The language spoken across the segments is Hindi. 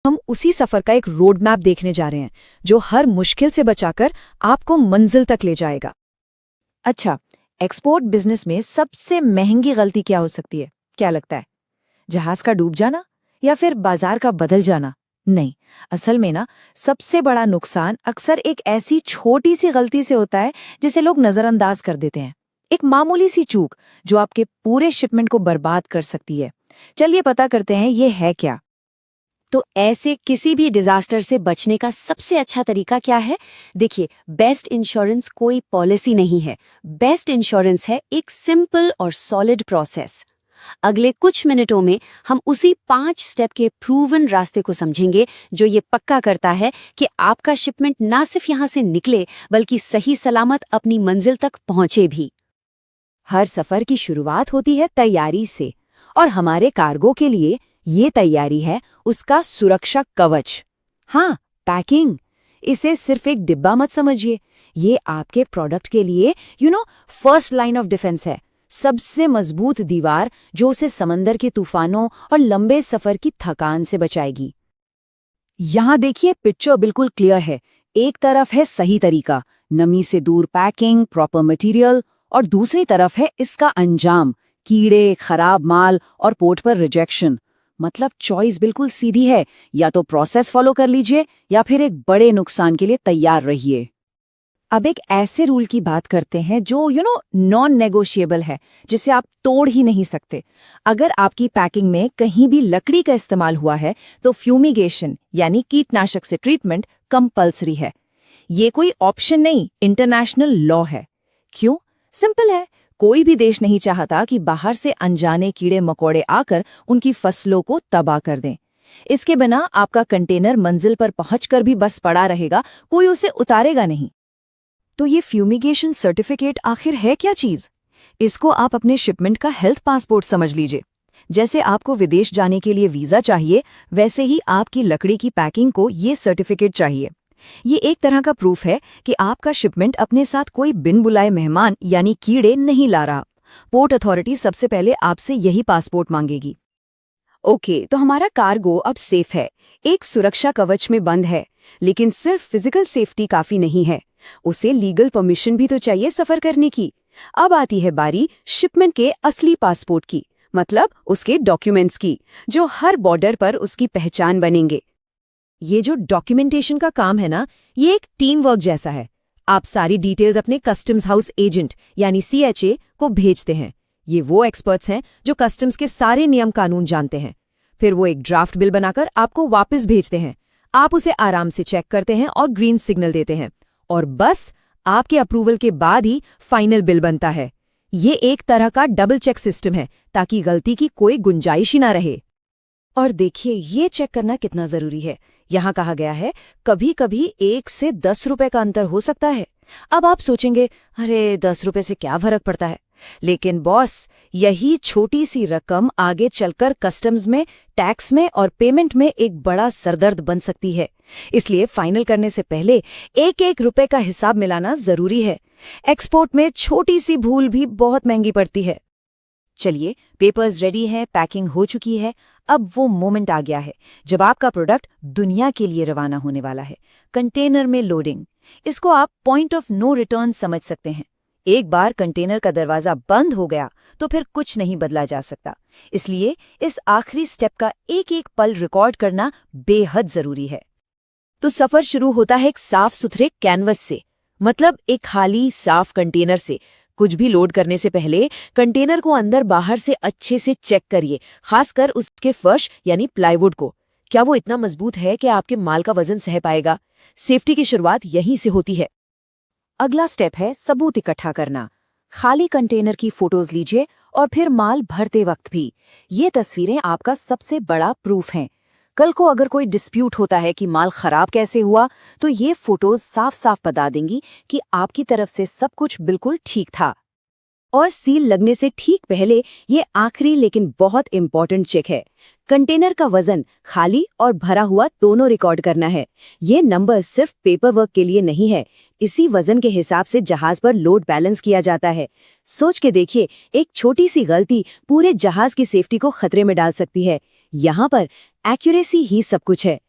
हम उसी सफर का एक रोड मैप देखने जा रहे हैं जो हर मुश्किल से बचाकर आपको मंजिल तक ले जाएगा। अच्छा, एक्सपोर्ट बिजनेस में सबसे महंगी गलती क्या हो सकती है, क्या लगता है? जहाज का डूब जाना या फिर बाजार का बदल जाना? नहीं, असल में ना सबसे बड़ा नुकसान अक्सर एक ऐसी छोटी सी गलती से होता है जिसे लोग नजरअंदाज कर देते हैं। एक मामूली सी चूक जो आपके पूरे शिपमेंट को बर्बाद कर सकती है। चलिए पता करते हैं ये है क्या। तो ऐसे किसी भी डिजास्टर से बचने का सबसे अच्छा तरीका क्या है? देखिए, बेस्ट इंश्योरेंस कोई पॉलिसी नहीं है। बेस्ट इंश्योरेंस है एक सिंपल और सॉलिड प्रोसेस। अगले कुछ मिनटों में हम उसी 5 स्टेप के प्रूवन रास्ते को समझेंगे जो ये पक्का करता है कि आपका शिपमेंट ना सिर्फ यहाँ से निकले बल्कि सही सलामत अपनी मंजिल तक पहुंचे भी। हर सफर की शुरुआत होती है तैयारी से, और हमारे कार्गो के लिए ये तैयारी है उसका सुरक्षा कवच। हाँ, पैकिंग। इसे सिर्फ एक डिब्बा मत समझिए, ये आपके प्रोडक्ट के लिए फर्स्ट लाइन ऑफ डिफेंस है। सबसे मजबूत दीवार जो उसे समंदर के तूफानों और लंबे सफर की थकान से बचाएगी। यहाँ देखिए, पिक्चर बिल्कुल क्लियर है। एक तरफ है सही तरीका, नमी से दूर पैकिंग, प्रॉपर मटेरियल, और दूसरी तरफ है इसका अंजाम, कीड़े, खराब माल और पोर्ट पर रिजेक्शन। मतलब चॉइस बिल्कुल सीधी है, या तो प्रोसेस फॉलो कर लीजिए या फिर एक बड़े नुकसान के लिए तैयार रहिए। अब एक ऐसे रूल की बात करते हैं जो नॉन नेगोशिएबल है, जिसे आप तोड़ ही नहीं सकते। अगर आपकी पैकिंग में कहीं भी लकड़ी का इस्तेमाल हुआ है तो फ्यूमिगेशन यानी कीटनाशक से ट्रीटमेंट कंपल्सरी है। ये कोई ऑप्शन नहीं, इंटरनेशनल लॉ है। क्यों? सिंपल है, कोई भी देश नहीं चाहता कि बाहर से अनजाने कीड़े मकोड़े आकर उनकी फसलों को तबाह कर दें। इसके बिना आपका कंटेनर मंजिल पर पहुंचकर भी बस पड़ा रहेगा, कोई उसे उतारेगा नहीं। तो ये फ्यूमिगेशन सर्टिफिकेट आखिर है क्या चीज? इसको आप अपने शिपमेंट का हेल्थ पासपोर्ट समझ लीजिए। जैसे आपको विदेश जाने के लिए वीजा चाहिए, वैसे ही आपकी लकड़ी की पैकिंग को ये सर्टिफिकेट चाहिए। ये एक तरह का प्रूफ है कि आपका शिपमेंट अपने साथ कोई बिन बुलाए मेहमान यानी कीड़े नहीं ला रहा। पोर्ट अथॉरिटी सबसे पहले आपसे यही पासपोर्ट मांगेगी। ओके, तो हमारा कार्गो अब सेफ है, एक सुरक्षा कवच में बंद है। लेकिन सिर्फ फिजिकल सेफ्टी काफी नहीं है, उसे लीगल परमिशन भी तो चाहिए सफर करने की। अब आती है बारी शिपमेंट के असली पासपोर्ट की, मतलब उसके डॉक्यूमेंट्स की, जो हर बॉर्डर पर उसकी पहचान बनेंगे। ये जो डॉक्यूमेंटेशन का काम है ना, ये एक टीम वर्क जैसा है। आप सारी डिटेल्स अपने कस्टम्स हाउस एजेंट यानी CHA को भेजते हैं। ये वो एक्सपर्ट्स हैं जो कस्टम्स के सारे नियम कानून जानते हैं। फिर वो एक ड्राफ्ट बिल बनाकर आपको वापस भेजते हैं। आप उसे आराम से चेक करते हैं और ग्रीन सिग्नल देते हैं, और बस आपके अप्रूवल के बाद ही फाइनल बिल बनता है। ये एक तरह का डबल चेक सिस्टम है ताकि गलती की कोई गुंजाइश ही ना रहे। और देखिए, ये चेक करना कितना जरूरी है। यहाँ कहा गया है कभी कभी 1 से 10 रुपए का अंतर हो सकता है। अब आप सोचेंगे, अरे 10 रुपए से क्या फर्क पड़ता है? लेकिन बॉस, यही छोटी सी रकम आगे चलकर कस्टम्स में, टैक्स में और पेमेंट में एक बड़ा सरदर्द बन सकती है। इसलिए फाइनल करने से पहले एक एक रुपए का हिसाब मिलाना जरूरी है। एक्सपोर्ट में छोटी सी भूल भी बहुत महंगी पड़ती है। चलिए, पेपर्स रेडी है, पैकिंग हो चुकी है। अब वो मोमेंट आ गया है जब आपका प्रोडक्ट दुनिया के लिए रवाना होने वाला है। कंटेनर में लोडिंग, इसको आप पॉइंट ऑफ नो रिटर्न समझ सकते हैं। एक बार कंटेनर का दरवाजा बंद हो गया तो फिर कुछ नहीं बदला जा सकता। इसलिए इस आखिरी स्टेप का एक एक पल रिकॉर्ड करना बेहद जरूरी है। तो सफर शुरू होता है एक साफ सुथरे कैनवस से, मतलब एक खाली साफ कंटेनर से। कुछ भी लोड करने से पहले कंटेनर को अंदर बाहर से अच्छे से चेक करिए, खासकर उसके फर्श यानी प्लाईवुड को। क्या वो इतना मजबूत है कि आपके माल का वजन सह पाएगा? सेफ्टी की शुरुआत यहीं से होती है। अगला स्टेप है सबूत इकट्ठा करना। खाली कंटेनर की फोटोज लीजिए और फिर माल भरते वक्त भी। ये तस्वीरें आपका सबसे बड़ा प्रूफ हैं। कल को अगर कोई डिस्प्यूट होता है कि माल खराब कैसे हुआ, तो ये फोटोज साफ साफ बता देंगी कि आपकी तरफ से सब कुछ बिल्कुल ठीक था। और सील लगने से ठीक पहले ये आखिरी लेकिन बहुत इंपॉर्टेंट चेक है। कंटेनर का वजन खाली और भरा हुआ दोनों रिकॉर्ड करना है। ये नंबर सिर्फ पेपर वर्क के लिए नहीं है, इसी वजन के हिसाब से जहाज पर लोड बैलेंस किया जाता है। सोच के देखिए, एक छोटी सी गलती पूरे जहाज की सेफ्टी को खतरे में डाल सकती है। यहाँ पर एक्यूरेसी ही सब कुछ है।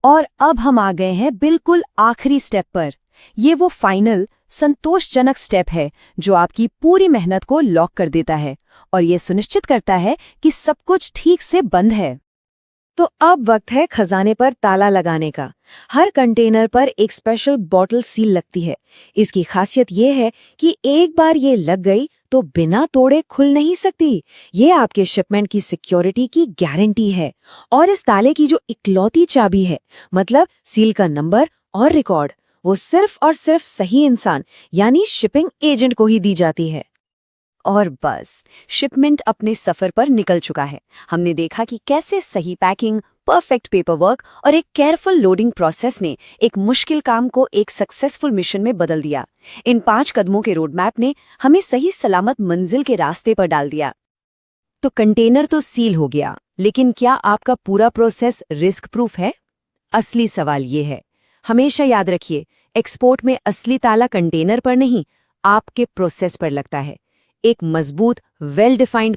और अब हम आ गए हैं बिल्कुल आखिरी स्टेप पर। ये वो फाइनल संतोषजनक स्टेप है जो आपकी पूरी मेहनत को लॉक कर देता है और ये सुनिश्चित करता है कि सब कुछ ठीक से बंद है। तो अब वक्त है खजाने पर ताला लगाने का। हर कंटेनर पर एक स्पेशल बॉटल सील लगती है। इसकी खासियत ये है कि एक बार ये लग गई तो बिना तोड़े खुल नहीं सकती। ये आपके शिपमेंट की सिक्योरिटी की गारंटी है। और इस ताले की जो इकलौती चाबी है, मतलब सील का नंबर और रिकॉर्ड, वो सिर्फ और सिर्फ सही इंसान यानी शिपिंग एजेंट को ही दी जाती है। और बस शिपमेंट अपने सफर पर निकल चुका है। हमने देखा कि कैसे सही पैकिंग, परफेक्ट पेपरवर्क और एक केयरफुल लोडिंग प्रोसेस ने एक मुश्किल काम को एक सक्सेसफुल मिशन में बदल दिया। इन 5 कदमों के रोडमैप ने हमें सही सलामत मंजिल के रास्ते पर डाल दिया। तो कंटेनर तो सील हो गया, लेकिन क्या आपका पूरा प्रोसेस रिस्क प्रूफ है? असली सवाल ये है। हमेशा याद रखिए, एक्सपोर्ट में असली ताला कंटेनर पर नहीं, आपके प्रोसेस पर लगता है। एक मजबूत, वेल डिफाइंड